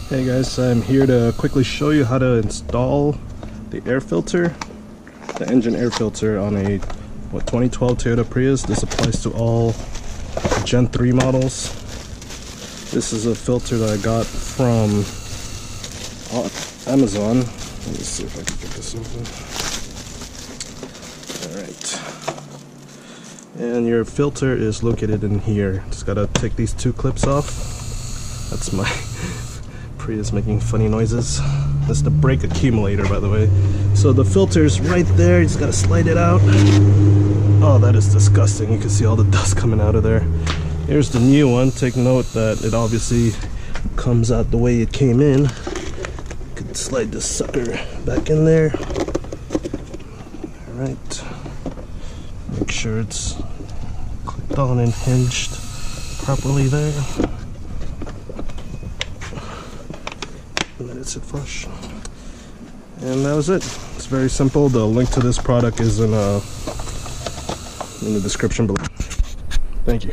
Hey guys, I'm here to quickly show you how to install the air filter, the engine air filter on a 2012 Toyota Prius. This applies to all Gen 3 models. This is a filter that I got from Amazon. Let me see if I can get this open. Alright. And your filter is located in here. Just gotta take these two clips off. That's my Prius making funny noises. That's the brake accumulator, by the way. So the filter's right there, you just gotta slide it out. Oh, that is disgusting. You can see all the dust coming out of there. Here's the new one. Take note that it obviously comes out the way it came in. You could slide this sucker back in there. Alright. Make sure it's clicked on and hinged properly there. And let it sit flush. And that was it. It's very simple. The link to this product is in the description below. Thank you.